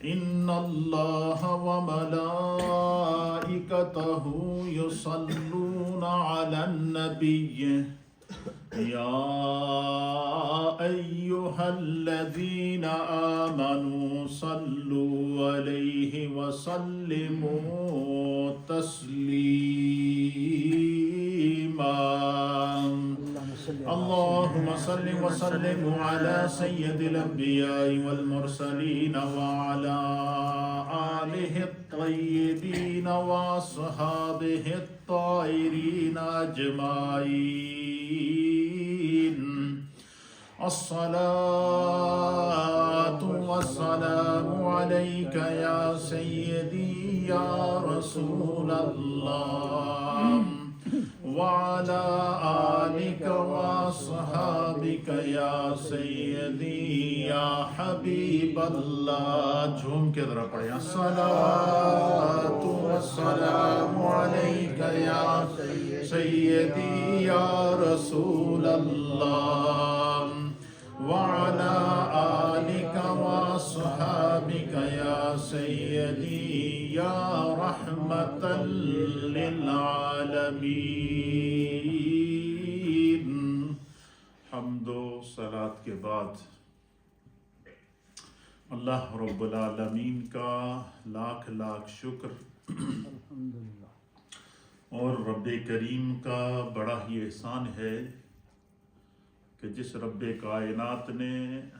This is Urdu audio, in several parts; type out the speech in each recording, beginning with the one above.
إن الله وملائكته يصلون على النبي يا أيها الذين آمنوا صلوا عليه وسلموا تسليما اللهم صل وسلم على سيد الأنبياء والمرسلين وعلى آله الطيبين وأصحابه الطاهرين أجمعين الصلاة والسلام عليك يا سيدي يا رسول الله وعلى آلك وصحابك يا سيدي يا حبيب الله جھوم کے ذرا پڑھیں الصلاة والسلام عليك يا سيدي يا رسول الله وعلى آلك وصحابك يا سيدي يا رحمة للعالمين حمد و صلات کے بعد اللہ رب العالمین کا لاکھ لاکھ شکر اور رب کریم کا بڑا ہی احسان ہے کہ جس رب کائنات نے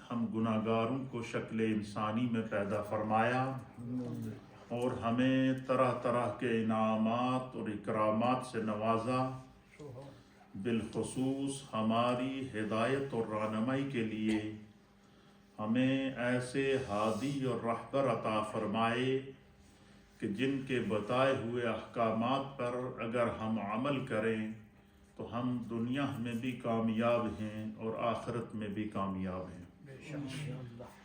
ہم گناہگاروں کو شکل انسانی میں پیدا فرمایا اور ہمیں طرح طرح کے انعامات اور اکرامات سے نوازا، بالخصوص ہماری ہدایت اور رہنمائی کے لیے ہمیں ایسے ہادی اور رہبر عطا فرمائے کہ جن کے بتائے ہوئے احکامات پر اگر ہم عمل کریں تو ہم دنیا میں بھی کامیاب ہیں اور آخرت میں بھی کامیاب ہیں۔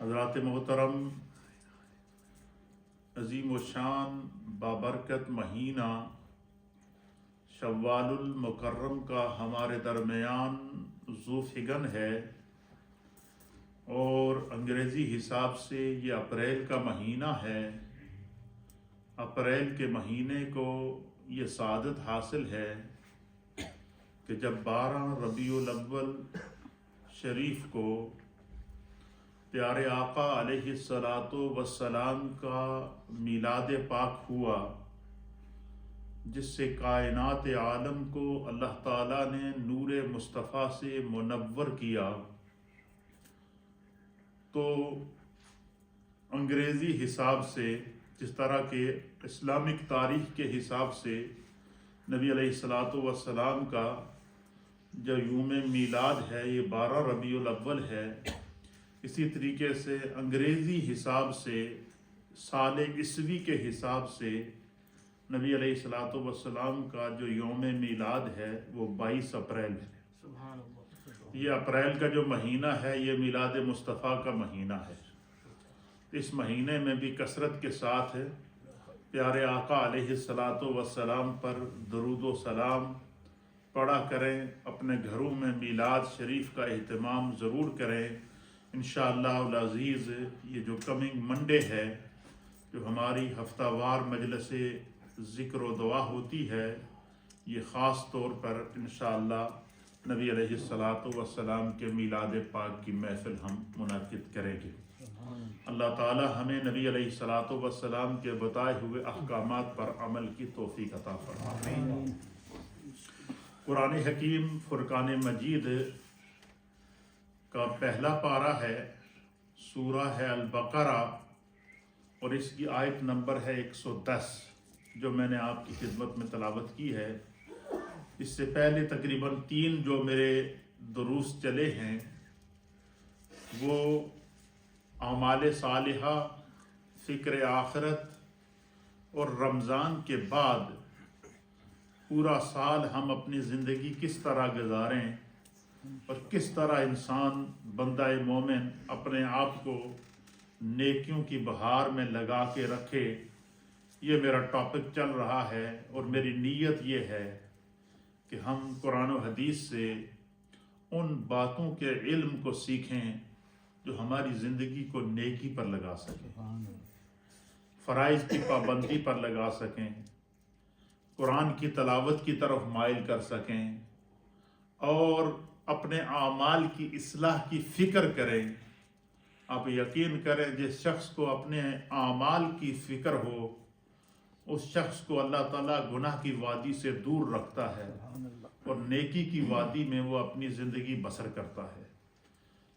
حضرات محترم، عظیم و شان بابرکت مہینہ شوال المکرم کا ہمارے درمیان ذو فگن ہے اور انگریزی حساب سے یہ اپریل کا مہینہ ہے۔ اپریل کے مہینے کو یہ سعادت حاصل ہے کہ جب 12 ربیع الاول شریف کو پیارے آقا علیہ الصلاۃ والسلام کا میلاد پاک ہوا، جس سے کائنات عالم کو اللہ تعالیٰ نے نور مصطفیٰ سے منور کیا، تو انگریزی حساب سے جس طرح کہ اسلامک تاریخ کے حساب سے نبی علیہ الصلاۃ والسلام کا جو یوم میلاد ہے یہ 12 ربیع الاول ہے، اسی طریقے سے انگریزی حساب سے سال عیسوی کے حساب سے نبی علیہ الصلاۃ والسلام کا جو یوم میلاد ہے وہ 22 اپریل ہے۔ یہ اپریل کا جو مہینہ ہے یہ میلاد مصطفیٰ کا مہینہ ہے۔ اس مہینے میں بھی کثرت کے ساتھ پیارے آقا علیہ الصلاۃ والسلام پر درود و سلام پڑھا کریں، اپنے گھروں میں میلاد شریف کا اہتمام ضرور کریں۔ انشاءاللہ العزیز یہ جو کمنگ منڈے ہے، جو ہماری ہفتہ وار مجلس ذکر و دعا ہوتی ہے، یہ خاص طور پر انشاءاللہ نبی علیہ الصلاۃ والسلام کے میلاد پاک کی محفل ہم منعقد کریں گے۔ اللہ تعالی ہمیں نبی علیہ الصلاۃ والسلام کے بتائے ہوئے احکامات پر عمل کی توفیق عطا فرمائے۔ قرآن حکیم فرقان مجید کا پہلا پارہ ہے، سورہ ہے البقرہ، اور اس کی آیت نمبر ہے 110 جو میں نے آپ کی خدمت میں تلاوت کی ہے۔ اس سے پہلے تقریباً 3 جو میرے دروس چلے ہیں وہ اعمال صالحہ، فکر آخرت اور رمضان کے بعد پورا سال ہم اپنی زندگی کس طرح گزاریں اور کس طرح انسان بندہ مومن اپنے آپ کو نیکیوں کی بہار میں لگا کے رکھے، یہ میرا ٹاپک چل رہا ہے۔ اور میری نیت یہ ہے کہ ہم قرآن و حدیث سے ان باتوں کے علم کو سیکھیں جو ہماری زندگی کو نیکی پر لگا سکیں، فرائض کی پابندی پر لگا سکیں، قرآن کی تلاوت کی طرف مائل کر سکیں اور اپنے اعمال کی اصلاح کی فکر کریں۔ آپ یقین کریں جس شخص کو اپنے اعمال کی فکر ہو اس شخص کو اللہ تعالیٰ گناہ کی وادی سے دور رکھتا ہے اور نیکی کی وادی میں وہ اپنی زندگی بسر کرتا ہے۔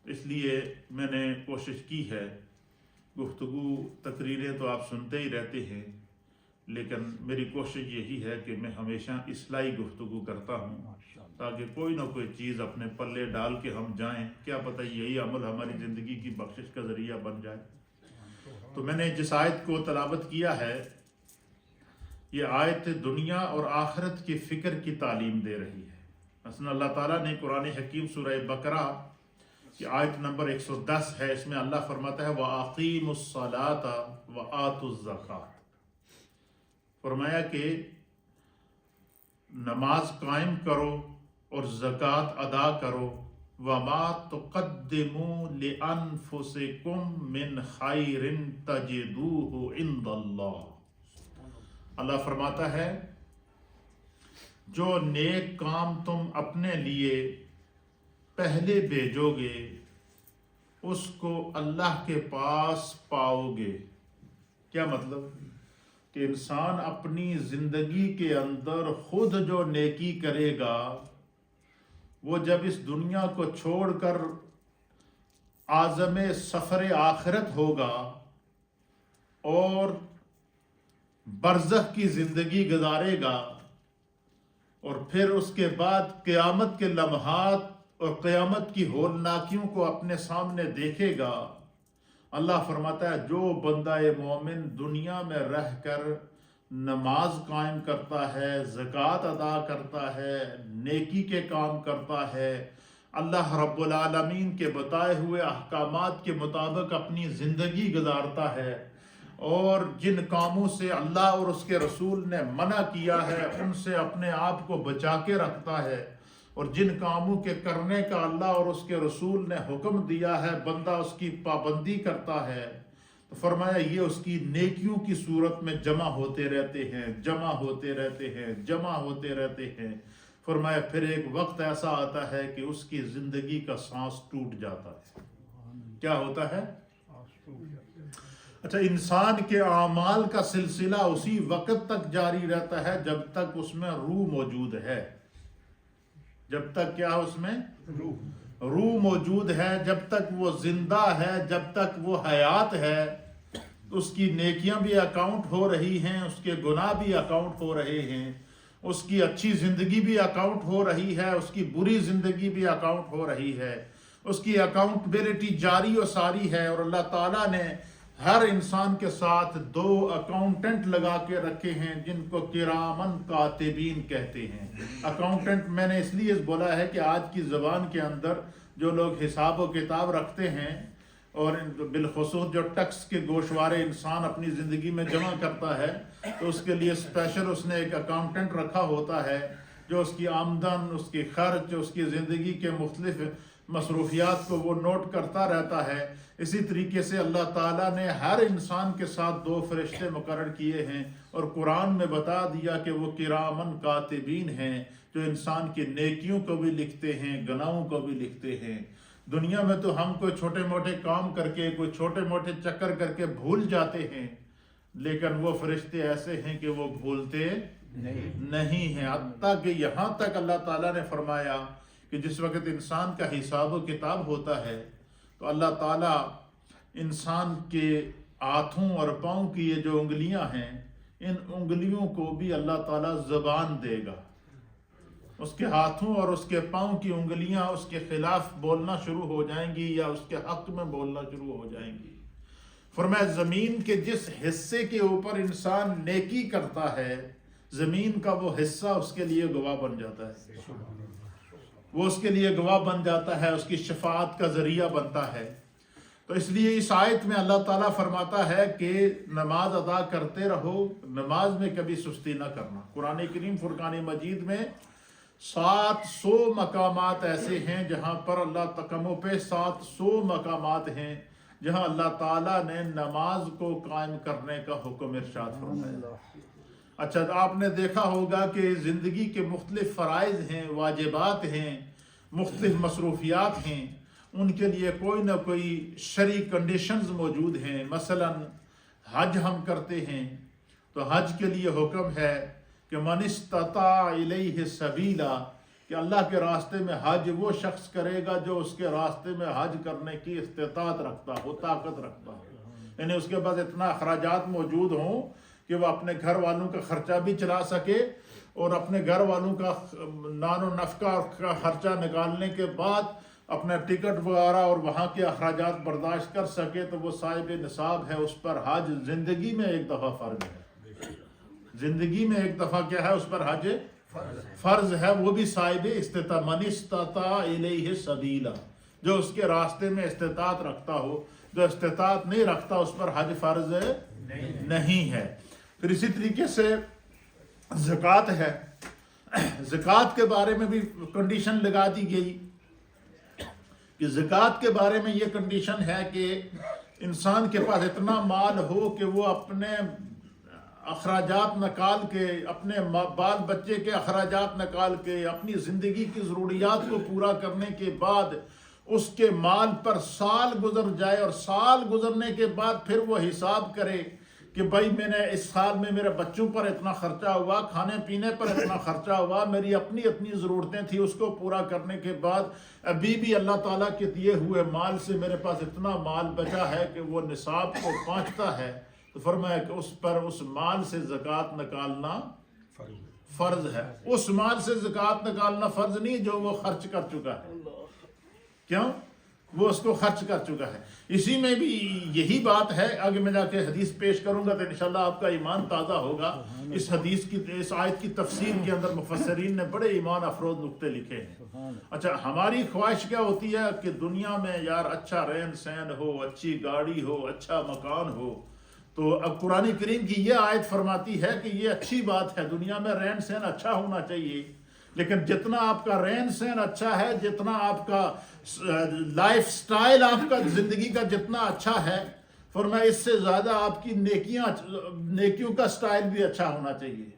اس لیے میں نے کوشش کی ہے، گفتگو تقریریں تو آپ سنتے ہی رہتے ہیں، لیکن میری کوشش یہی ہے کہ میں ہمیشہ اصلاحی گفتگو کرتا ہوں تاکہ کوئی نہ کوئی چیز اپنے پلے ڈال کے ہم جائیں، کیا پتہ یہی عمل ہماری زندگی کی بخشش کا ذریعہ بن جائے۔ تو میں نے جس آیت کو تلاوت کیا ہے یہ آیت دنیا اور آخرت کی فکر کی تعلیم دے رہی ہے۔ مثلا اللہ تعالیٰ نے قرآن حکیم سورہ بقرہ کی آیت نمبر 110 ہے، اس میں اللہ فرماتا ہے وَأَقِيمُوا الصَّلَاةَ وَآتُوا الزَّكَاةَ، فرمایا کہ نماز قائم کرو اور زکوٰۃ ادا کرو، وَمَا تُقَدِّمُوا لِأَنفُسِكُم مِّن خَيْرٍ تَجِدُوهُ عِندَ اللَّهِ، اللہ فرماتا ہے جو نیک کام تم اپنے لیے پہلے بھیجو گے اس کو اللہ کے پاس پاؤ گے۔ کیا مطلب؟ کہ انسان اپنی زندگی کے اندر خود جو نیکی کرے گا وہ جب اس دنیا کو چھوڑ کر عازم سفر آخرت ہوگا اور برزخ کی زندگی گزارے گا اور پھر اس کے بعد قیامت کے لمحات اور قیامت کی ہولناکیوں کو اپنے سامنے دیکھے گا، اللہ فرماتا ہے جو بندہ مومن دنیا میں رہ کر نماز قائم کرتا ہے، زکوٰۃ ادا کرتا ہے، نیکی کے کام کرتا ہے، اللہ رب العالمین کے بتائے ہوئے احکامات کے مطابق اپنی زندگی گزارتا ہے اور جن کاموں سے اللہ اور اس کے رسول نے منع کیا ہے ان سے اپنے آپ کو بچا کے رکھتا ہے، اور جن کاموں کے کرنے کا اللہ اور اس کے رسول نے حکم دیا ہے بندہ اس کی پابندی کرتا ہے، تو فرمایا یہ اس کی نیکیوں کی صورت میں جمع ہوتے رہتے ہیں، جمع ہوتے رہتے ہیں، جمع ہوتے رہتے ہیں۔ فرمایا پھر ایک وقت ایسا آتا ہے کہ اس کی زندگی کا سانس ٹوٹ جاتا ہے۔ کیا ہوتا ہے؟ اچھا، انسان کے اعمال کا سلسلہ اسی وقت تک جاری رہتا ہے جب تک اس میں روح موجود ہے۔ جب تک کیا اس میں روح موجود ہے، جب تک وہ زندہ ہے، جب تک وہ حیات ہے، اس کی نیکیاں بھی اکاؤنٹ ہو رہی ہیں، اس کے گناہ بھی اکاؤنٹ ہو رہے ہیں، اس کی اچھی زندگی بھی اکاؤنٹ ہو رہی ہے، اس کی بری زندگی بھی اکاؤنٹ ہو رہی ہے، اس کی اکاؤنٹبلٹی جاری و ساری ہے۔ اور اللہ تعالیٰ نے ہر انسان کے ساتھ 2 اکاؤنٹنٹ لگا کے رکھے ہیں جن کو کرامن کاتبین کہتے ہیں۔ اکاؤنٹنٹ میں نے اس لیے بولا ہے کہ آج کی زبان کے اندر جو لوگ حساب و کتاب رکھتے ہیں اور بالخصوص جو ٹیکس کے گوشوارے انسان اپنی زندگی میں جمع کرتا ہے تو اس کے لیے اسپیشل اس نے ایک اکاؤنٹنٹ رکھا ہوتا ہے جو اس کی آمدن، اس کی خرچ، اس کی زندگی کے مختلف مصروفیات کو وہ نوٹ کرتا رہتا ہے۔ اسی طریقے سے اللہ تعالیٰ نے ہر انسان کے ساتھ 2 فرشتے مقرر کیے ہیں اور قرآن میں بتا دیا کہ وہ کرامن کاتبین ہیں جو انسان کی نیکیوں کو بھی لکھتے ہیں، گناہوں کو بھی لکھتے ہیں۔ دنیا میں تو ہم کوئی چھوٹے موٹے کام کر کے، کوئی چھوٹے موٹے چکر کر کے بھول جاتے ہیں، لیکن وہ فرشتے ایسے ہیں کہ وہ بھولتے نہیں ہیں۔ حتیٰ کہ یہاں تک اللہ تعالیٰ نے فرمایا کہ جس وقت انسان کا حساب و کتاب ہوتا ہے تو اللہ تعالیٰ انسان کے ہاتھوں اور پاؤں کی یہ جو انگلیاں ہیں ان انگلیوں کو بھی اللہ تعالیٰ زبان دے گا۔ اس کے ہاتھوں اور اس کے پاؤں کی انگلیاں اس کے خلاف بولنا شروع ہو جائیں گی یا اس کے حق میں بولنا شروع ہو جائیں گی۔ فرمایا زمین کے جس حصے کے اوپر انسان نیکی کرتا ہے زمین کا وہ حصہ اس کے لیے گواہ بن جاتا ہے، وہ اس کے لیے گواہ بن جاتا ہے، اس کی شفاعت کا ذریعہ بنتا ہے۔ تو اس لیے اس آیت میں اللہ تعالیٰ فرماتا ہے کہ نماز ادا کرتے رہو، نماز میں کبھی سستی نہ کرنا۔ قرآن کریم فرقان مجید میں 700 مقامات ایسے ہیں جہاں پر اللہ تکموں پہ 700 مقامات ہیں جہاں اللہ تعالیٰ نے نماز کو قائم کرنے کا حکم ارشاد فرمایا۔ اچھا، آپ نے دیکھا ہوگا کہ زندگی کے مختلف فرائض ہیں، واجبات ہیں، مختلف مصروفیات ہیں، ان کے لیے کوئی نہ کوئی شرعی کنڈیشنز موجود ہیں۔ مثلا حج ہم کرتے ہیں تو حج کے لیے حکم ہے کہ من استطاع الیہ سبیلا، کہ اللہ کے راستے میں حج وہ شخص کرے گا جو اس کے راستے میں حج کرنے کی استطاعت رکھتا ہو، طاقت رکھتا ہو، یعنی اس کے پاس اتنا اخراجات موجود ہوں کہ وہ اپنے گھر والوں کا خرچہ بھی چلا سکے اور اپنے گھر والوں کا نان و نفقہ کا خرچہ نکالنے کے بعد اپنا ٹکٹ وغیرہ اور وہاں کے اخراجات برداشت کر سکے، تو وہ صاحب نصاب ہے، اس پر حج زندگی میں ایک دفعہ فرض ہے۔ زندگی میں ایک دفعہ کیا ہے، اس پر حج فرض ہے، وہ بھی صاحب استطاعت، من استطاع الیہ سبیلا، جو اس کے راستے میں استطاعت رکھتا ہو۔ جو استطاعت نہیں رکھتا اس پر حج فرض نہیں ہے۔ پھر اسی طریقے سے زکوٰۃ ہے، زکوٰۃ کے بارے میں بھی کنڈیشن لگا دی گئی کہ زکوٰۃ کے بارے میں یہ کنڈیشن ہے کہ انسان کے پاس اتنا مال ہو کہ وہ اپنے اخراجات نکال کے، اپنے بال بچے کے اخراجات نکال کے، اپنی زندگی کی ضروریات کو پورا کرنے کے بعد اس کے مال پر سال گزر جائے، اور سال گزرنے کے بعد پھر وہ حساب کرے کہ بھائی میں نے اس سال میں میرے بچوں پر اتنا خرچہ ہوا، کھانے پینے پر اتنا خرچہ ہوا، میری اپنی ضرورتیں تھیں، اس کو پورا کرنے کے بعد ابھی بھی اللہ تعالیٰ کے دیے ہوئے مال سے میرے پاس اتنا مال بچا ہے کہ وہ نصاب کو پہنچتا ہے، تو فرمایا کہ اس پر اس مال سے زکوٰۃ نکالنا فرض ہے۔ اس مال سے زکوٰۃ نکالنا فرض نہیں جو وہ خرچ کر چکا ہے، کیوں؟ وہ اس کو خرچ کر چکا ہے۔ اسی میں بھی یہی بات ہے، آگے میں جا کے حدیث پیش کروں گا تو انشاءاللہ آپ کا ایمان تازہ ہوگا۔ اس حدیث کی، اس آیت کی تفسیر کے اندر مفسرین نے بڑے ایمان افروز نقطے لکھے ہیں۔ اچھا، ہماری خواہش کیا ہوتی ہے کہ دنیا میں یار اچھا رہن سہن ہو، اچھی گاڑی ہو، اچھا مکان ہو، تو اب قرآن کریم کی یہ آیت فرماتی ہے کہ یہ اچھی بات ہے، دنیا میں رہن سہن اچھا ہونا چاہیے، لیکن جتنا آپ کا رہن سہن اچھا ہے، جتنا آپ کا لائف سٹائل آپ کا زندگی کا جتنا اچھا ہے، فرمایا اس سے زیادہ آپ کی نیکیوں کا سٹائل بھی اچھا ہونا چاہیے۔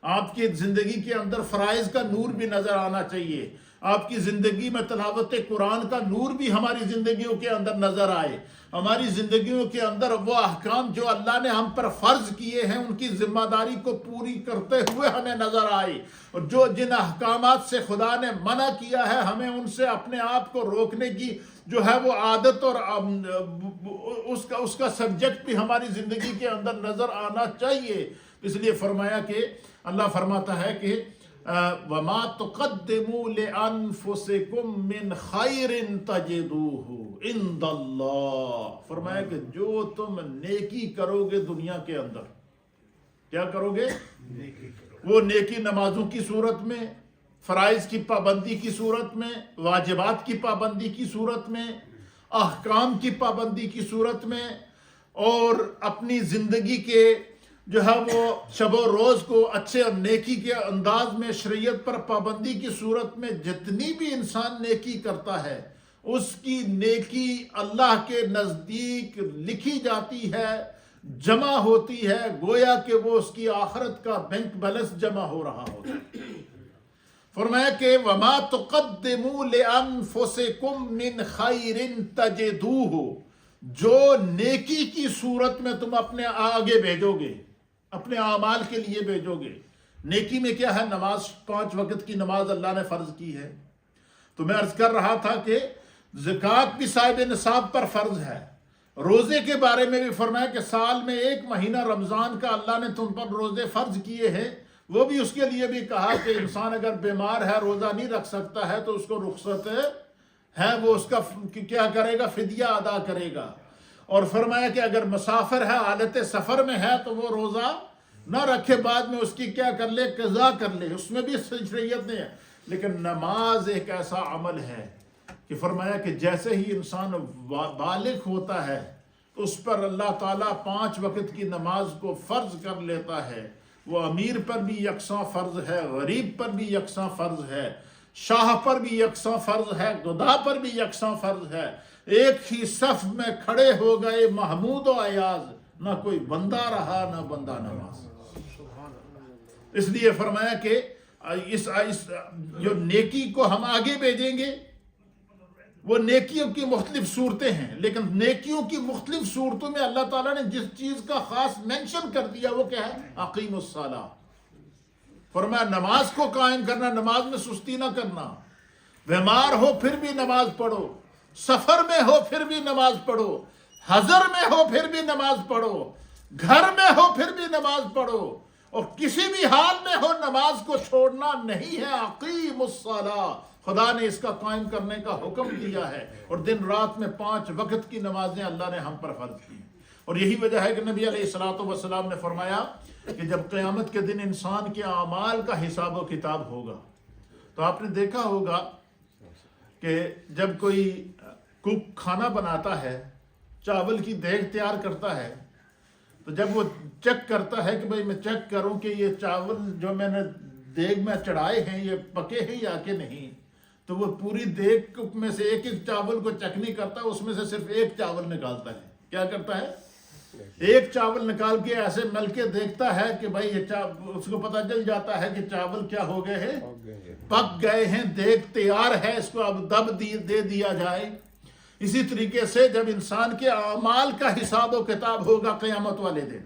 آپ کی زندگی کے اندر فرائض کا نور بھی نظر آنا چاہیے، آپ کی زندگی میں تلاوت قرآن کا نور بھی ہماری زندگیوں کے اندر نظر آئے، ہماری زندگیوں کے اندر وہ احکام جو اللہ نے ہم پر فرض کیے ہیں ان کی ذمہ داری کو پوری کرتے ہوئے ہمیں نظر آئے، اور جو جن احکامات سے خدا نے منع کیا ہے ہمیں ان سے اپنے آپ کو روکنے کی جو ہے وہ عادت اور اس کا سبجیکٹ بھی ہماری زندگی کے اندر نظر آنا چاہیے۔ اس لیے فرمایا کہ اللہ فرماتا ہے کہ وَمَا تُقَدِّمُوا لِأَنفُسِكُم مِّن خَيْرٍ تَجِدُوهُ عِندَ اللَّهِ، فرمایا کہ جو تم نیکی کرو گے دنیا کے اندر، کیا کرو گے؟ وہ نیکی نمازوں کی صورت میں، فرائض کی پابندی کی صورت میں، واجبات کی پابندی کی صورت میں، احکام کی پابندی کی صورت میں، اور اپنی زندگی کے جو ہے وہ شب و روز کو اچھے اور نیکی کے انداز میں شریعت پر پابندی کی صورت میں جتنی بھی انسان نیکی کرتا ہے اس کی نیکی اللہ کے نزدیک لکھی جاتی ہے، جمع ہوتی ہے، گویا کہ وہ اس کی آخرت کا بینک بیلنس جمع ہو رہا ہوتا ہے۔ فرمایا کہ وَمَا تُقَدِّمُوا لِأَنفُسِكُم مِّن خَيْرٍ تَجِدُوهُ، جو نیکی کی صورت میں تم اپنے آگے بھیجو گے، اپنے اعمال کے لیے بھیجو گے۔ نیکی میں کیا ہے؟ نماز، 5 وقت کی نماز اللہ نے فرض کی ہے۔ تو میں عرض کر رہا تھا کہ زکوٰۃ بھی صاحب نصاب پر فرض ہے۔ روزے کے بارے میں بھی فرمایا کہ سال میں 1 مہینہ رمضان کا اللہ نے تم پر روزے فرض کیے ہیں، وہ بھی اس کے لیے بھی کہا کہ انسان اگر بیمار ہے، روزہ نہیں رکھ سکتا ہے تو اس کو رخصت ہے، وہ اس کا کیا کرے گا؟ فدیہ ادا کرے گا۔ اور فرمایا کہ اگر مسافر ہے، حالت سفر میں ہے، تو وہ روزہ نہ رکھے، بعد میں اس کی کیا کر لے؟ قضا کر لے، اس میں بھی شریعت نہیں ہے۔ لیکن نماز ایک ایسا عمل ہے کہ فرمایا کہ جیسے ہی انسان بالغ ہوتا ہے اس پر اللہ تعالیٰ 5 وقت کی نماز کو فرض کر لیتا ہے، وہ امیر پر بھی یکساں فرض ہے، غریب پر بھی یکساں فرض ہے، شاہ پر بھی یکساں فرض ہے، گدا پر بھی یکساں فرض ہے۔ ایک ہی صف میں کھڑے ہو گئے محمود و ایاز، نہ کوئی بندہ رہا نہ بندہ نماز۔ اس لیے فرمایا کہ اس جو نیکی کو ہم آگے بھیجیں گے، وہ نیکیوں کی مختلف صورتیں ہیں، لیکن نیکیوں کی مختلف صورتوں میں اللہ تعالیٰ نے جس چیز کا خاص مینشن کر دیا وہ کیا ہے؟ اقیم الصلاۃ۔ فرمایا نماز کو قائم کرنا، نماز میں سستی نہ کرنا، بیمار ہو پھر بھی نماز پڑھو، سفر میں ہو پھر بھی نماز پڑھو، حضر میں ہو پھر بھی نماز پڑھو، گھر میں ہو پھر بھی نماز پڑھو، اور کسی بھی حال میں ہو نماز کو چھوڑنا نہیں ہے۔ اقیم الصلاۃ، خدا نے اس کا قائم کرنے کا حکم دیا ہے، اور دن رات میں 5 وقت کی نمازیں اللہ نے ہم پر فرض کی ہیں۔ اور یہی وجہ ہے کہ نبی علیہ الصلوۃ والسلام نے فرمایا کہ جب قیامت کے دن انسان کے اعمال کا حساب و کتاب ہوگا، تو آپ نے دیکھا ہوگا کہ جب کوئی کوک کھانا بناتا ہے، چاول کی دیگ تیار کرتا ہے، تو جب وہ چیک کرتا ہے کہ بھئی میں چیک کروں کہ یہ چاول جو میں نے دیگ میں چڑھائے ہیں یہ پکے ہیں یا کہ نہیں، تو وہ پوری دیگ میں سے ایک ایک چاول کو چیک نہیں کرتا، اس میں سے صرف ایک چاول نکالتا ہے۔ کیا کرتا ہے؟ ایک چاول نکال کے ایسے مل کے دیکھتا ہے کہ بھئی یہ اس کو پتہ چل جاتا ہے کہ چاول کیا ہو گئے ہیں، پک گئے ہیں، دیگ تیار ہے، اس کو اب دب دے دیا جائے۔ اسی طریقے سے جب انسان کے اعمال کا حساب و کتاب ہوگا قیامت والے دن،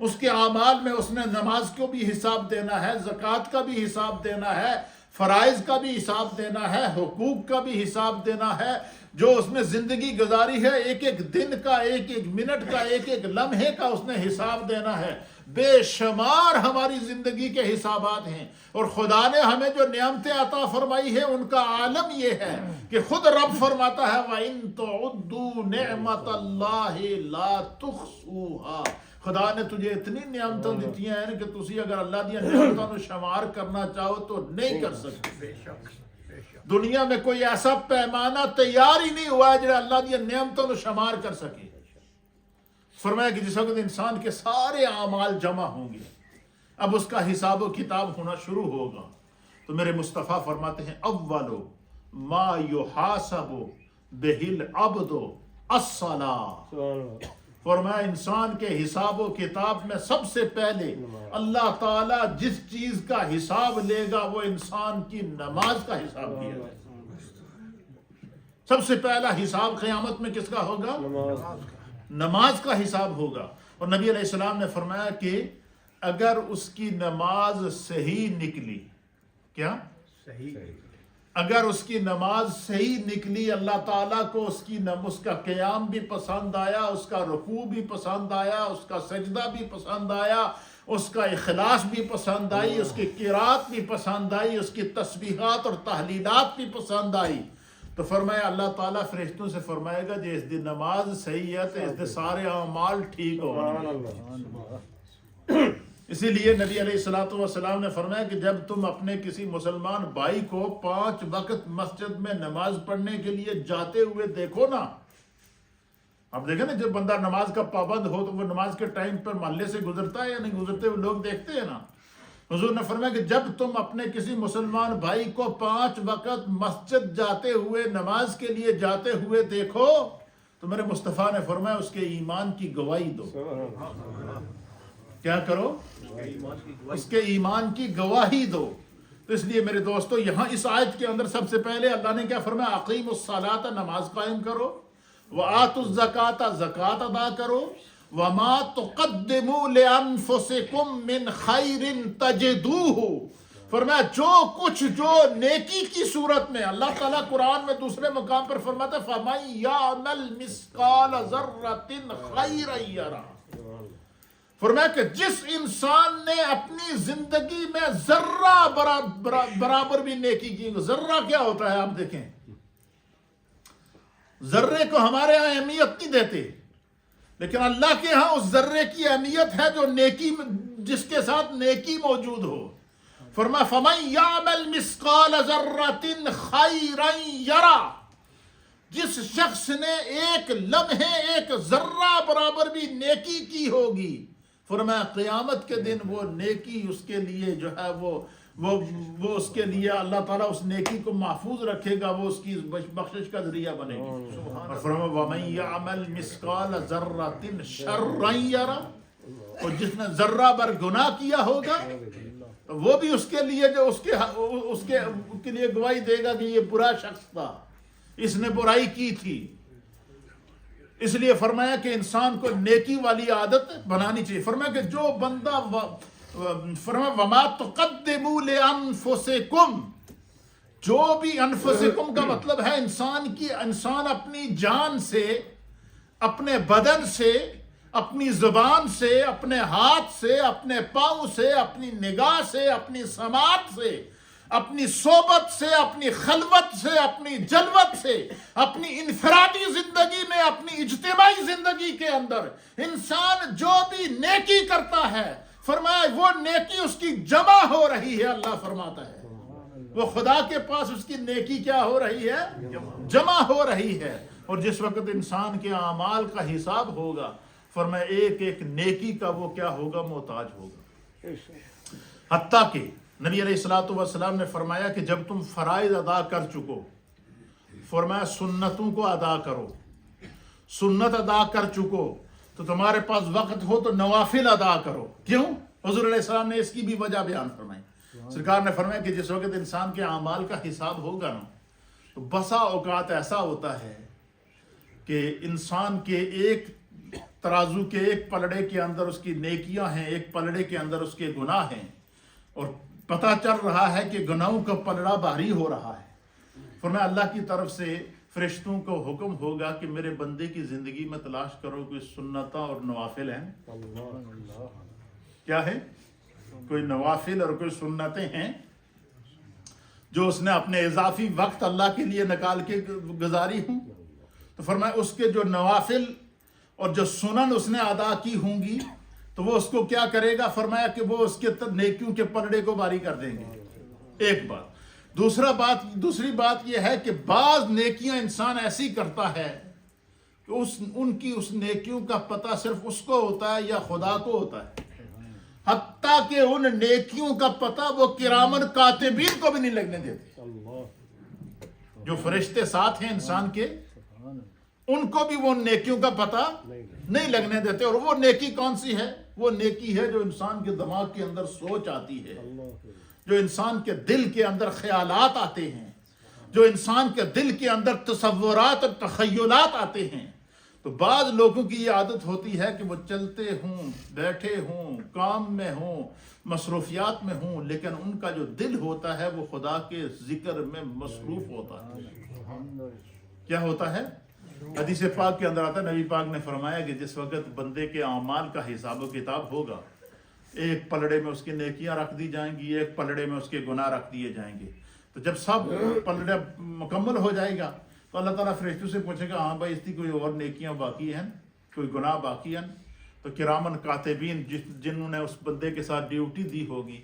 اس کے اعمال میں اس نے نماز کو بھی حساب دینا ہے، زکوٰۃ کا بھی حساب دینا ہے، فرائض کا بھی حساب دینا ہے، حقوق کا بھی حساب دینا ہے، جو اس نے زندگی گزاری ہے ایک ایک دن کا، ایک ایک منٹ کا، ایک ایک لمحے کا اس نے حساب دینا ہے۔ بے شمار ہماری زندگی کے حسابات ہیں، اور خدا نے ہمیں جو نعمتیں عطا فرمائی ہیں ان کا عالم یہ ہے کہ خود رب فرماتا ہے وَإِن تُعُدُّوا نِعْمَةَ اللَّهِ لَا تُحْصُوهَا۔ خدا نے تجھے اتنی نعمتیں دیتی ہیں کہ تسی اگر اللہ دیا نعمتوں کو شمار کرنا چاہو تو نہیں کر سکتے۔ دنیا میں کوئی ایسا پیمانہ تیار ہی نہیں ہوا ہے جو اللہ دیا نعمتوں کو شمار کر سکے۔ فرمایا کہ جس وقت انسان کے سارے اعمال جمع ہوں گے، اب اس کا حساب و کتاب ہونا شروع ہوگا، تو میرے مصطفیٰ فرماتے ہیں اول ما یحاسب بہ العبد الصلاۃ۔ فرمایا انسان کے حساب و کتاب میں سب سے پہلے اللہ تعالیٰ جس چیز کا حساب لے گا وہ انسان کی نماز کا حساب لے گا۔ سب سے پہلا حساب قیامت میں کس کا ہوگا؟ نماز کا حساب ہوگا۔ اور نبی علیہ السلام نے فرمایا کہ اگر اس کی نماز صحیح نکلی، کیا؟ اگر اس کی نماز صحیح نکلی، اللہ تعالیٰ کو اس کا قیام بھی پسند آیا، اس کا رکوع بھی پسند آیا، اس کا سجدہ بھی پسند آیا، اس کا اخلاص بھی پسند آئی، اس کی قرات بھی پسند آئی، اس کی تسبیحات اور تحلیلات بھی پسند آئی، تو فرمایا اللہ تعالیٰ فرشتوں سے فرمائے گا جی اس دی نماز صحیح ہے تو اس دے سارے اعمال ٹھیک ہو گئے۔ اسی لیے نبی علیہ الصلوۃ والسلام نے فرمایا کہ جب تم اپنے کسی مسلمان بھائی کو 5 وقت مسجد میں نماز پڑھنے کے لیے جاتے ہوئے دیکھو نا، اب دیکھیں نا جب بندہ نماز کا پابند ہو تو وہ نماز کے ٹائم پر محلے سے گزرتا ہے یا نہیں گزرتے، وہ لوگ دیکھتے ہیں نا۔ حضور نے فرمایا کہ جب تم اپنے کسی مسلمان بھائی کو 5 وقت مسجد جاتے ہوئے، نماز کے لیے جاتے ہوئے دیکھو تو میرے مصطفیٰ نے فرمایا اس کے ایمان کی گواہی دو۔ کیا کرو؟ اس کے ایمان کی گواہی دو۔ تو اس لیے میرے دوستو یہاں اس آیت کے اندر سب سے پہلے اللہ نے کیا فرمایا؟ اقیم الصلاۃ، نماز قائم کرو، وآتوا الزکاۃ، زکوٰۃ ادا کرو، وما تقدموا لانفسکم من خیر تجدوہ۔ فرمایا جو کچھ جو نیکی کی صورت میں، اللہ تعالیٰ قرآن میں دوسرے مقام پر فرماتا ہے فَمَن يَعْمَلْ مِثْقَالَ ذَرَّةٍ خَيْرًا يَرَهُ۔ فرمایا کہ جس انسان نے اپنی زندگی میں ذرہ برابر بھی نیکی کی، ذرہ کیا ہوتا ہے آپ دیکھیں، ذرے کو ہمارے ہاں اہمیت نہیں دیتے، لیکن اللہ کے ہاں اس ذرے کی اہمیت ہے جو نیکی، جس کے ساتھ نیکی موجود ہو۔ فرمایا فَمَن يَعْمَلْ مِثْقَالَ ذَرَّةٍ خَيْرًا يَرَهُ، جس شخص نے ایک لمحے ایک ذرہ برابر بھی نیکی کی ہوگی، فرمایا قیامت کے دن وہ نیکی اس کے لیے جو ہے وہ اس کے لیے اللہ تعالیٰ اس نیکی کو محفوظ رکھے گا، وہ اس کی بخشش کا ذریعہ بنے گی۔ اور فرمایا وَمَن يَعْمَلْ مِثْقَالَ ذَرَّةٍ شَرًّا يَرَهُ، اور جس نے ذرہ بھر گناہ کیا ہوگا وہ بھی اس کے لیے جو اس کے لیے گواہی دے گا کہ یہ برا شخص تھا، اس نے برائی کی تھی۔ اس لیے فرمایا کہ انسان کو نیکی والی عادت بنانی چاہیے۔ فرمایا کہ جو بندہ فرمایا وَمَا تُقَدِّمُوا لِأَنفُسِكُمْ، جو بھی انفسکم کا مطلب ہے انسان اپنی جان سے، اپنے بدن سے، اپنی زبان سے، اپنے ہاتھ سے، اپنے پاؤں سے، اپنی نگاہ سے، اپنی سماعت سے، اپنی صحبت سے، اپنی خلوت سے، اپنی جلوت سے، اپنی انفرادی زندگی میں، اپنی اجتماعی زندگی کے اندر انسان جو بھی نیکی کرتا ہے، فرمایا وہ نیکی اس کی جمع ہو رہی ہے۔ اللہ فرماتا ہے وہ خدا کے پاس اس کی نیکی کیا ہو رہی ہے؟ جمع ہو رہی ہے۔ اور جس وقت انسان کے اعمال کا حساب ہوگا، فرمایا ایک ایک نیکی کا وہ کیا ہوگا؟ محتاج ہوگا۔ حتیٰ کہ نبی علیہ الصلوۃ والسلام نے فرمایا کہ جب تم فرائض ادا کر چکو، فرمایا سنتوں کو ادا کرو، سنت ادا کر چکو تو تمہارے پاس وقت ہو تو نوافل ادا کرو۔ کیوں؟ حضور علیہ السلام نے اس کی بھی وجہ بیان فرمائی۔ سرکار نے فرمایا کہ جس وقت انسان کے اعمال کا حساب ہوگا نا، تو بسا اوقات ایسا ہوتا ہے کہ انسان کے ایک ترازو کے ایک پلڑے کے اندر اس کی نیکیاں ہیں، ایک پلڑے کے اندر اس کے گناہ ہیں، اور پتہ چل رہا ہے کہ گناہوں کا پلڑا بھاری ہو رہا ہے۔ فرمایا اللہ کی طرف سے فرشتوں کو حکم ہوگا کہ میرے بندے کی زندگی میں تلاش کرو کوئی سنتاں اور نوافل ہیں۔ کیا ہے؟ کوئی نوافل اور کوئی سنتیں ہیں جو اس نے اپنے اضافی وقت اللہ کے لیے نکال کے گزاری ہوں۔ تو فرمایا اس کے جو نوافل اور جو سنن اس نے ادا کی ہوں گی تو وہ اس کو کیا کرے گا؟ فرمایا کہ وہ اس کے نیکیوں کے پلڑے کو بھاری کر دیں گے۔ ایک بات۔ دوسری بات یہ ہے کہ بعض نیکیاں انسان ایسی کرتا ہے کہ ان کی اس نیکیوں کا پتہ صرف اس کو ہوتا ہے یا خدا کو ہوتا ہے، حتیٰ کہ ان نیکیوں کا پتہ وہ کرامن کاتبین کو بھی نہیں لگنے دیتے۔ جو فرشتے ساتھ ہیں انسان کے، ان کو بھی وہ نیکیوں کا پتہ نہیں لگنے دیتے۔ اور وہ نیکی کون سی ہے؟ وہ نیکی ہے جو انسان کے دماغ کے اندر سوچ آتی ہے، جو انسان کے دل کے اندر خیالات آتے ہیں، جو انسان کے دل کے اندر تصورات اور تخیلات آتے ہیں۔ تو بعض لوگوں کی یہ عادت ہوتی ہے کہ وہ چلتے ہوں، بیٹھے ہوں، کام میں ہوں، مصروفیات میں ہوں، لیکن ان کا جو دل ہوتا ہے وہ خدا کے ذکر میں مصروف ہوتا ہے۔ کیا ہوتا ہے؟ حدیث پاک کے اندر آتا ہے، نبی پاک نے فرمایا کہ جس وقت بندے کے اعمال کا حساب و کتاب ہوگا، ایک پلڑے میں اس کی نیکیاں رکھ دی جائیں گی، ایک پلڑے میں اس کے گناہ رکھ دیے جائیں گے۔ تو جب سب پلڑے مکمل ہو جائے گا تو اللہ تعالیٰ فرشتوں سے پوچھے گا، ہاں بھائی اس کی کوئی اور نیکیاں باقی ہیں، کوئی گناہ باقی ہیں؟ تو کرامن کاتبین جنہوں نے اس بندے کے ساتھ ڈیوٹی دی ہوگی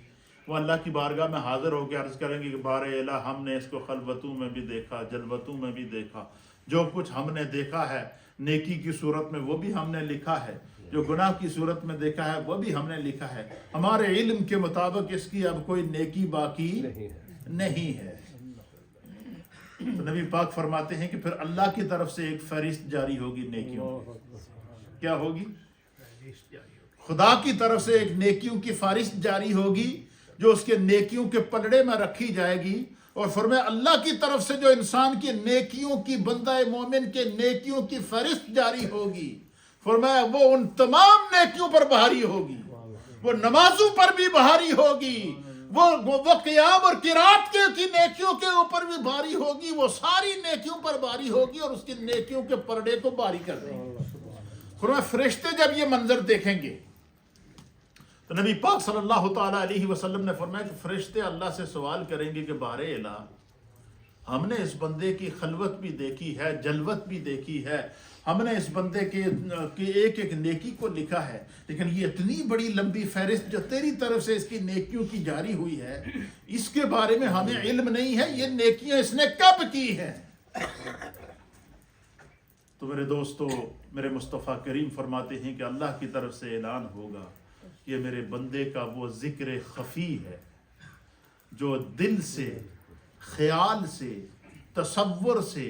وہ اللہ کی بارگاہ میں حاضر ہو کے عرض کریں گے کہ بار الہ ہم نے اس کو خلوتوں میں بھی دیکھا، جلوتوں میں بھی دیکھا، جو کچھ ہم نے دیکھا ہے نیکی کی صورت میں وہ بھی ہم نے لکھا ہے، جو گناہ کی صورت میں دیکھا ہے وہ بھی ہم نے لکھا ہے، ہمارے علم کے مطابق اس کی اب کوئی نیکی باقی نہیں ہے۔ تو نبی پاک فرماتے ہیں کہ پھر اللہ کی طرف سے ایک فہرست جاری ہوگی نیکیوں کی۔ کیا ہوگی؟ خدا کی طرف سے ایک نیکیوں کی فہرست جاری ہوگی جو اس کے نیکیوں کے پلڑے میں رکھی جائے گی۔ اور فرمایا اللہ کی طرف سے جو انسان کی نیکیوں کی، بندہ مومن کے نیکیوں کی فہرست جاری ہوگی، فرمایا وہ ان تمام نیکیوں پر بھاری ہوگی، وہ نمازوں پر بھی بھاری ہوگی، وہ قیام اور قرات کی نیکیوں کے اوپر بھی بھاری ہوگی، وہ ساری نیکیوں پر بھاری ہوگی اور اس کی نیکیوں کے پردے کو بھاری کر دیں گے۔ فرمایا فرشتے جب یہ منظر دیکھیں گے تو نبی پاک صلی اللہ تعالیٰ علیہ وسلم نے فرمایا کہ فرشتے اللہ سے سوال کریں گے کہ بار الہ ہم نے اس بندے کی خلوت بھی دیکھی ہے، جلوت بھی دیکھی ہے، ہم نے اس بندے کے ایک ایک نیکی کو لکھا ہے، لیکن یہ اتنی بڑی لمبی فہرست جو تیری طرف سے اس کی نیکیوں کی جاری ہوئی ہے، اس کے بارے میں ہمیں علم نہیں ہے، یہ نیکیاں اس نے کب کی ہیں۔ تو میرے دوستو، میرے مصطفیٰ کریم فرماتے ہیں کہ اللہ کی طرف سے اعلان ہوگا یہ میرے بندے کا وہ ذکر خفی ہے جو دل سے، خیال سے، تصور سے،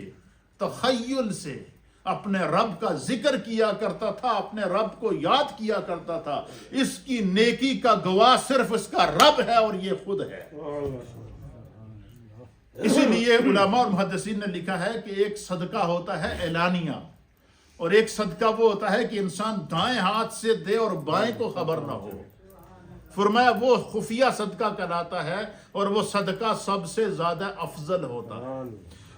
تخیل سے اپنے رب کا ذکر کیا کرتا تھا، اپنے رب کو یاد کیا کرتا تھا. اس کی نیکی کا گواہ صرف اس کا رب ہے اور یہ خود ہے. اسی لیے علماء اور محدثین نے لکھا ہے کہ ایک صدقہ ہوتا ہے اعلانیہ، اور ایک صدقہ وہ ہوتا ہے کہ انسان دائیں ہاتھ سے دے اور بائیں کو خبر نہ ہو. فرمایا وہ خفیہ صدقہ کہلاتا ہے اور وہ صدقہ سب سے زیادہ افضل ہوتا ہے.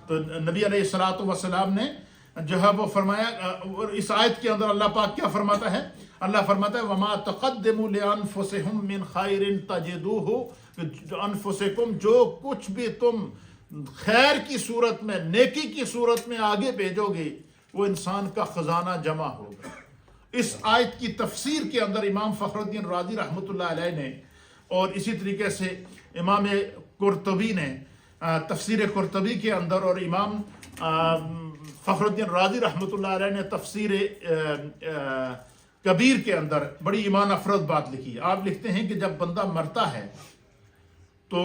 تو نبی علیہ الصلوۃ والسلام نے جو ہے وہ فرمایا، اور اس آیت کے اندر اللہ پاک کیا فرماتا ہے؟ اللہ فرماتا ہے وَمَا تَقَدِّمُوا لِأَنفُسِهِم مِّن خَيْرٍ تَجِدُوهُ، انفسکم، جو کچھ بھی تم خیر کی صورت میں، نیکی کی صورت میں آگے بھیجو گے وہ انسان کا خزانہ جمع ہوگا. اس آیت کی تفسیر کے اندر امام فخر الدین رازی رحمۃ اللہ علیہ نے، اور اسی طریقے سے امام قرطبی نے تفسیر قرطبی کے اندر، اور امام فخر الدین رازی رحمۃ اللہ علیہ نے تفسیر کبیر کے اندر بڑی ایمان افروز بات لکھی. آپ لکھتے ہیں کہ جب بندہ مرتا ہے تو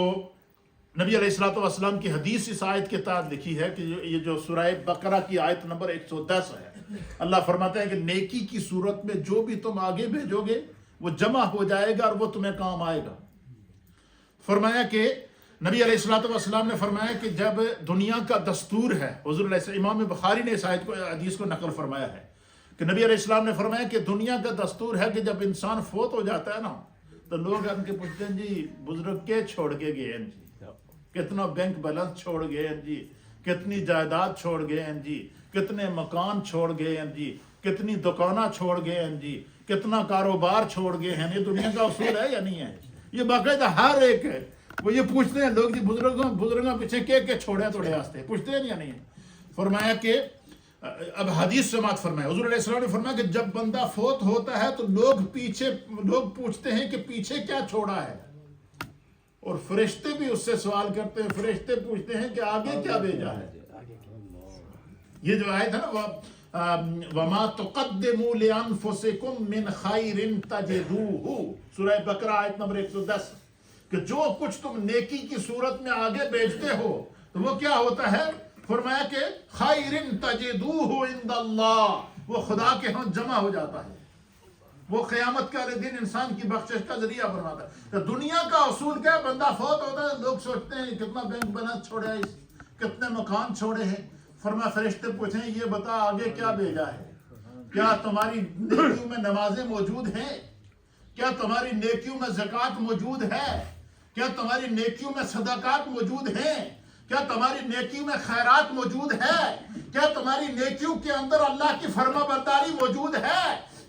نبی علیہ الصلوۃ والسلام کی حدیث اس آیت کے تحت لکھی ہے کہ یہ جو سورہ بقرہ کی آیت نمبر 110 ہے. اللہ فرماتا ہے کہ نیکی کی صورت میں جو بھی تم آگے بھیجو گے وہ جمع ہو جائے گا اور وہ تمہیں کام آئے گا. فرمایا کہ نبی علیہ الصلوۃ والسلام نے فرمایا کہ جب دنیا کا دستور ہے، حضور علیہ السلام، امام بخاری نے اس آیت کو، حدیث کو نقل فرمایا ہے کہ نبی علیہ السلام نے فرمایا کہ دنیا کا دستور ہے کہ جب انسان فوت ہو جاتا ہے نا تو لوگ ان کے پوچھتے ہیں جی بزرگ کے چھوڑ کے گئے ہیں جی، کتنا بینک بیلنس چھوڑ گئے ہیں جی، کتنی جائیداد چھوڑ گئے ہیں جی، کتنے مکان چھوڑ گئے ہیں جی، کتنی دکانیں چھوڑ گئے ہیں جی، کتنا کاروبار چھوڑ گئے ہیں. یہ دنیا کا اصول ہے یا نہیں ہے؟ یہ باقاعدہ ہر ایک ہے. وہ یہ پوچھتے ہیں لوگ جی بزرگوں پیچھے کے چھوڑے توڑے واسطے پوچھتے ہیں یا نہیں ہے؟ فرمایا کہ اب حدیث سماعت فرمایا، حضور علیہ السلام نے فرمایا کہ جب بندہ فوت ہوتا ہے تو لوگ پوچھتے ہیں کہ پیچھے کیا چھوڑا ہے، اور فرشتے بھی اس سے سوال کرتے ہیں، فرشتے پوچھتے ہیں کہ آگے کیا بھیجا ہے. یہ جو آیت ہے نا وَمَا تُقَدِّمُوا لِأَنفُسِكُم مِّن خَيْرٍ تَجِدُوهُ، سورہ بقرہ آیت نمبر 110، کہ جو کچھ تم نیکی کی صورت میں آگے بیچتے ہو تو وہ کیا ہوتا ہے؟ فرمایا کہ خَيْرٍ تَجِدُوهُ عِندَ اللَّهِ، وہ خدا کے ہاں جمع ہو جاتا ہے، وہ قیامت کا دن انسان کی بخشش کا ذریعہ بنواتا ہے. تو دنیا کا اصول کیا ہے؟ بندہ فوت ہوتا ہے لوگ سوچتے ہیں کتنا بینک بیلنس چھوڑے ہے، کتنے مکان چھوڑے ہیں. فرمایا فرشتے پوچھیں یہ بتا آگے کیا بھیجا ہے؟ کیا تمہاری نیکیوں میں نمازیں موجود ہیں؟ کیا تمہاری نیکیوں میں زکوٰۃ موجود ہے؟ کیا تمہاری نیکیوں میں صدقات موجود ہیں؟ کیا تمہاری نیکیوں میں خیرات موجود ہے؟ کیا تمہاری نیکیوں کے اندر اللہ کی فرما برداری موجود ہے؟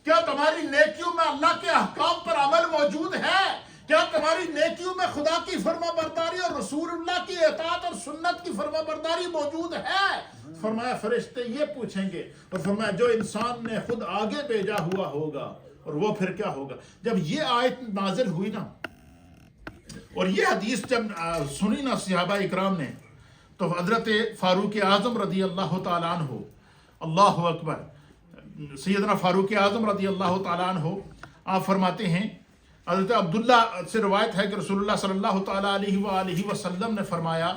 کیا تمہاری نیکیوں میں اللہ کے احکام پر عمل موجود ہے؟ کیا تمہاری نیکیوں میں خدا کی فرما برداری اور رسول اللہ کی اطاعت اور سنت کی فرما برداری موجود ہے؟ فرمایا فرشتے یہ پوچھیں گے. اور فرمایا جو انسان نے خود آگے بھیجا ہوا ہوگا، اور وہ پھر کیا ہوگا؟ جب یہ آیت نازل ہوئی نا اور یہ حدیث جب سنی نا صحابہ اکرام نے، تو حضرت فاروق اعظم رضی اللہ تعالیٰ عنہ، اللہ اکبر، سیدنا فاروق اعظم رضی اللہ تعالیٰ عنہ، آپ فرماتے ہیں، حضرت عبداللہ سے روایت ہے کہ رسول اللہ صلی اللہ تعالیٰ علیہ وآلہ وسلم نے فرمایا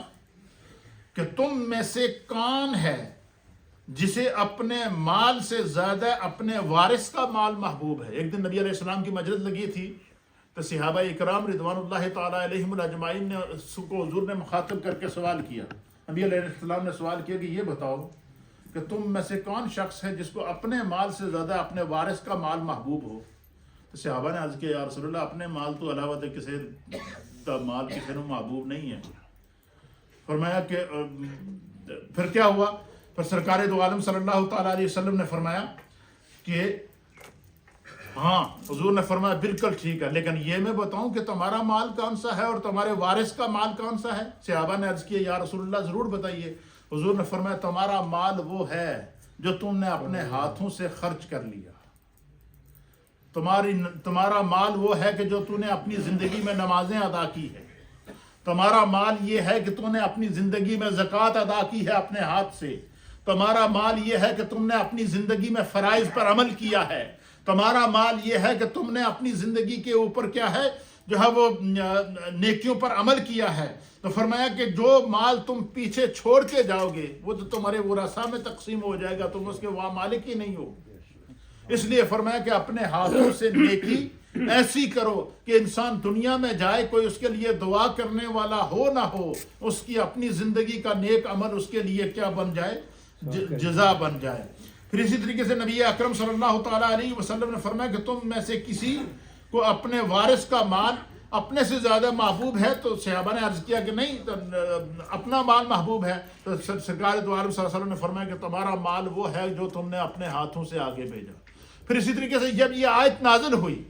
کہ تم میں سے کون ہے جسے اپنے مال سے زیادہ اپنے وارث کا مال محبوب ہے؟ ایک دن نبی علیہ السلام کی مجلس لگی تھی تو صحابہ اکرام رضوان اللہ تعالیٰ علیہم اجمعین نے اس کو حضور نے مخاطب کر کے سوال کیا. نبی علیہ السلام نے سوال کیا کہ یہ بتاؤ کہ تم میں سے کون شخص ہے جس کو اپنے مال سے زیادہ اپنے وارث کا مال محبوب ہو؟ تو صحابہ نے عرض کیا یا رسول اللہ اپنے مال تو علاوہ کسی کا مال کسی نے محبوب نہیں ہے. فرمایا کہ پھر کیا ہوا؟ پھر سرکار دو عالم صلی اللہ تعالیٰ علیہ وسلم نے فرمایا کہ ہاں، حضور نے فرمایا بالکل ٹھیک ہے، لیکن یہ میں بتاؤں کہ تمہارا مال کون سا ہے اور تمہارے وارث کا مال کون سا ہے؟ صحابہ نے عرض کیا یا رسول اللہ ضرور بتائیے. حضور نے فرمایا تمہارا مال وہ ہے جو تم نے اپنے ہاتھوں سے خرچ کر لیا. تمہارا مال وہ ہے کہ جو تم نے اپنی زندگی میں نمازیں ادا کی ہے. تمہارا مال یہ ہے کہ تم نے اپنی زندگی میں زکوٰۃ ادا کی ہے اپنے ہاتھ سے. تمہارا مال یہ ہے کہ تم نے اپنی زندگی میں فرائض پر عمل کیا ہے. تمہارا مال یہ ہے کہ تم نے اپنی زندگی کے اوپر کیا ہے جو ہے وہ نیکیوں پر عمل کیا ہے. تو فرمایا کہ جو مال تم پیچھے چھوڑ کے جاؤ گے وہ تو تمہارے ورثاء میں تقسیم ہو جائے گا, تم اس کے مالک ہی نہیں ہو. اس لیے فرمایا کہ اپنے ہاتھوں سے نیکی ایسی کرو کہ انسان دنیا میں جائے کوئی اس کے لیے دعا کرنے والا ہو نہ ہو, اس کی اپنی زندگی کا نیک عمل اس کے لیے کیا بن جائے, جزا بن جائے. پھر اسی طریقے سے نبی اکرم صلی اللہ تعالیٰ علیہ وسلم نے فرمایا کہ تم میں سے کسی کو اپنے وارث کا مال اپنے سے زیادہ محبوب ہے. تو صحابہ نے عرض کیا کہ نہیں, اپنا مال محبوب ہے. تو سرکار دو عالم صلی اللہ علیہ وسلم نے فرمایا کہ تمہارا مال وہ ہے جو تم نے اپنے ہاتھوں سے آگے بھیجا. پھر اسی طریقے سے جب یہ آیت نازل ہوئی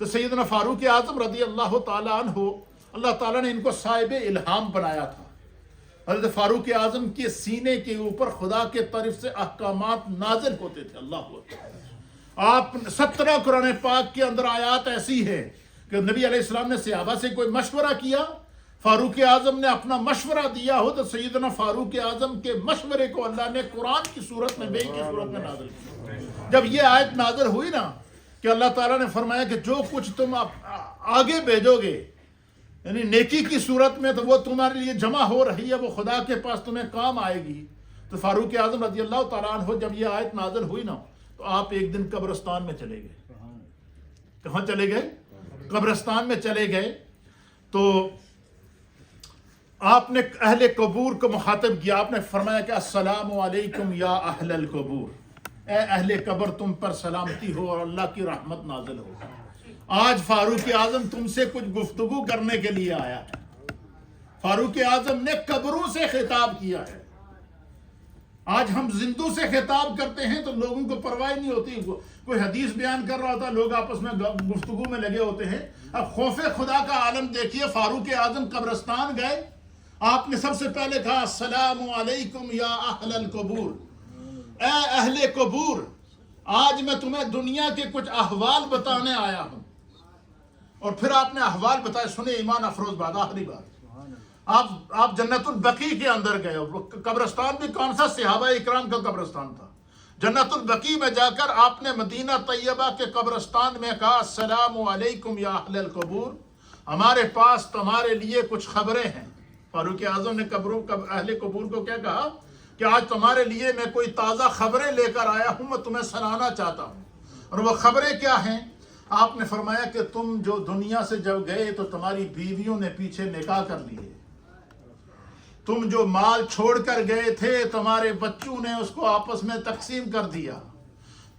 تو سیدنا فاروق اعظم رضی اللہ تعالیٰ عنہ, اللہ تعالیٰ نے ان کو صاحب الہام بنایا تھا. حضرت فاروق اعظم کے سینے کے اوپر خدا کے طرف سے احکامات نازل ہوتے تھے. اللہ اکبر. آپ 17 قرآن پاک کے اندر آیات ایسی ہے کہ نبی علیہ السلام نے صحابہ سے کوئی مشورہ کیا, فاروق اعظم نے اپنا مشورہ دیا ہو تو سیدنا فاروق اعظم کے مشورے کو اللہ نے قرآن کی صورت میں وحی کی صورت میں نازل کیا. جب یہ آیت نازل ہوئی نا کہ اللہ تعالیٰ نے فرمایا کہ جو کچھ تم آگے بھیجو گے یعنی نیکی کی صورت میں تو وہ تمہارے لیے جمع ہو رہی ہے, وہ خدا کے پاس تمہیں کام آئے گی. تو فاروق اعظم رضی اللہ تعالیٰ عنہ جب یہ آیت نازل ہوئی نا تو آپ ایک دن قبرستان میں چلے گئے. کہاں چلے گئے؟ قبرستان میں چلے گئے. تو آپ نے اہل قبور کو مخاطب کیا. آپ نے فرمایا کہ السلام علیکم یا اہل القبور, اے اہل قبر تم پر سلامتی ہو اور اللہ کی رحمت نازل ہو. آج فاروق اعظم تم سے کچھ گفتگو کرنے کے لیے آیا ہے. فاروق اعظم نے قبروں سے خطاب کیا ہے. آج ہم زندوں سے خطاب کرتے ہیں تو لوگوں کو پرواہ نہیں ہوتی. کوئی حدیث بیان کر رہا ہوتا, لوگ آپس میں گفتگو میں لگے ہوتے ہیں. اب خوف خدا کا عالم دیکھیے, فاروق اعظم قبرستان گئے, آپ نے سب سے پہلے کہا السلام علیکم یا اہل القبور, اے اہل قبور آج میں تمہیں دنیا کے کچھ احوال بتانے آیا ہوں. اور پھر آپ نے احوال بتائے. سنے ایمان افروز بات, آخری بات, آپ جنت البقیع کے اندر گئے. قبرستان بھی کون سا؟ صحابہ اکرام کا قبرستان تھا. جنت البقیع میں جا کر آپ نے مدینہ طیبہ کے قبرستان میں کہا السلام علیکم یا اہل القبور, ہمارے پاس تمہارے لیے کچھ خبریں ہیں. فاروق اعظم نے اہل قبور کو کیا کہا کہ آج تمہارے لیے میں کوئی تازہ خبریں لے کر آیا ہوں, میں تمہیں سنانا چاہتا ہوں. اور وہ خبریں کیا ہیں؟ آپ نے فرمایا کہ تم جو دنیا سے جب گئے تو تمہاری بیویوں نے پیچھے نکاح کر لیے. تم جو مال چھوڑ کر گئے تھے تمہارے بچوں نے اس کو آپس میں تقسیم کر دیا.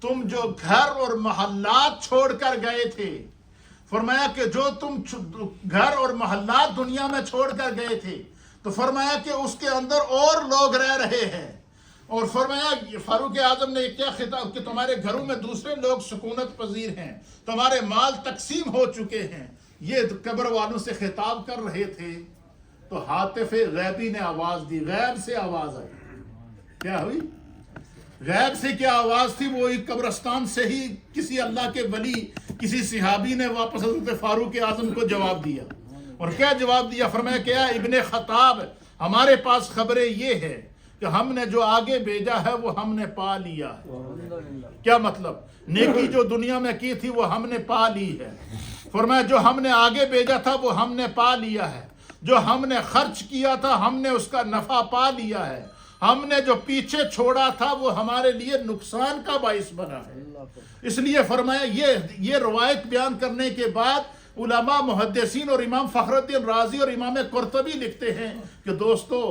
تم جو گھر اور محلات چھوڑ کر گئے تھے, فرمایا کہ جو تم گھر اور محلات دنیا میں چھوڑ کر گئے تھے تو فرمایا کہ اس کے اندر اور لوگ رہ رہے ہیں. اور فرمایا فاروق اعظم نے کیا خطاب کہ تمہارے گھروں میں دوسرے لوگ سکونت پذیر ہیں, تمہارے مال تقسیم ہو چکے ہیں. یہ قبر والوں سے خطاب کر رہے تھے. تو ہاتف غیبی نے آواز دی, غیب سے آواز آئی. کیا ہوئی؟ غیب سے کیا آواز تھی؟ وہی قبرستان سے ہی کسی اللہ کے ولی, کسی صحابی نے واپس حضرت فاروق اعظم کو جواب دیا. اور کیا جواب دیا؟ فرمایا کہ ابن خطاب ہمارے پاس خبریں یہ ہے کہ ہم نے جو آگے بھیجا ہے وہ ہم نے پا لیا ہے. کیا مطلب؟ نیکی جو دنیا میں کی تھی وہ ہم نے پا لی ہے. فرمایا جو ہم نے آگے بھیجا تھا وہ ہم نے پا لیا ہے. جو ہم نے خرچ کیا تھا ہم نے اس کا نفع پا لیا ہے. ہم نے جو پیچھے چھوڑا تھا وہ ہمارے لیے نقصان کا باعث بنا ہے. اس لیے فرمایا یہ روایت بیان کرنے کے بعد علماء محدثین اور امام فخر الدین رازی اور امام قرطبی لکھتے ہیں کہ دوستو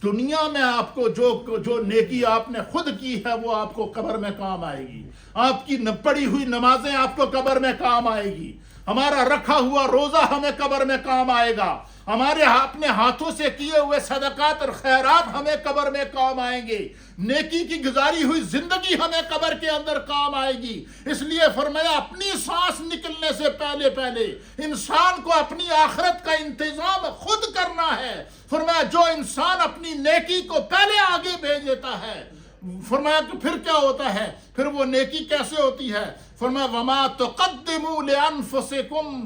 دنیا میں آپ کو جو نیکی آپ نے خود کی ہے وہ آپ کو قبر میں کام آئے گی. آپ کی پڑھی ہوئی نمازیں آپ کو قبر میں کام آئے گی. ہمارا رکھا ہوا روزہ ہمیں قبر میں کام آئے گا. ہمارے اپنے ہاتھوں سے کیے ہوئے صدقات اور خیرات ہمیں قبر میں کام آئیں گے. نیکی کی گزاری ہوئی زندگی ہمیں قبر کے اندر کام آئے گی. اس لیے فرمایا اپنی سانس نکلنے سے پہلے انسان کو اپنی آخرت کا انتظام خود کرنا ہے. فرمایا جو انسان اپنی نیکی کو پہلے آگے بھیج دیتا ہے, فرمایا کہ پھر کیا ہوتا ہے, پھر وہ نیکی کیسے ہوتی ہے؟ فرمایا وما تقدموا لانفسکم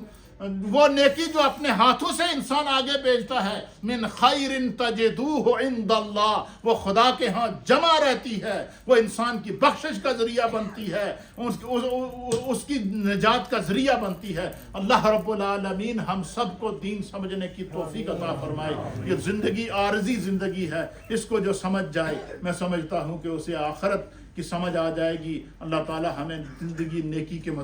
وہ نیکی جو اپنے ہاتھوں سے انسان آگے بھیجتا ہے، من خیر تجدوہ عند اللہ، وہ خدا کے ہاں جمع رہتی ہے، وہ انسان کی بخشش کا ذریعہ بنتی ہے، اس کی نجات کا ذریعہ بنتی ہے۔ اللہ رب العالمین ہم سب کو دین سمجھنے کی توفیق عطا فرمائے۔ یہ زندگی عارضی زندگی ہے، اس کو جو سمجھ جائے میں سمجھتا ہوں کہ اسے آخرت کی سمجھ آ جائے گی۔ اللہ تعالی ہمیں زندگی نیکی کے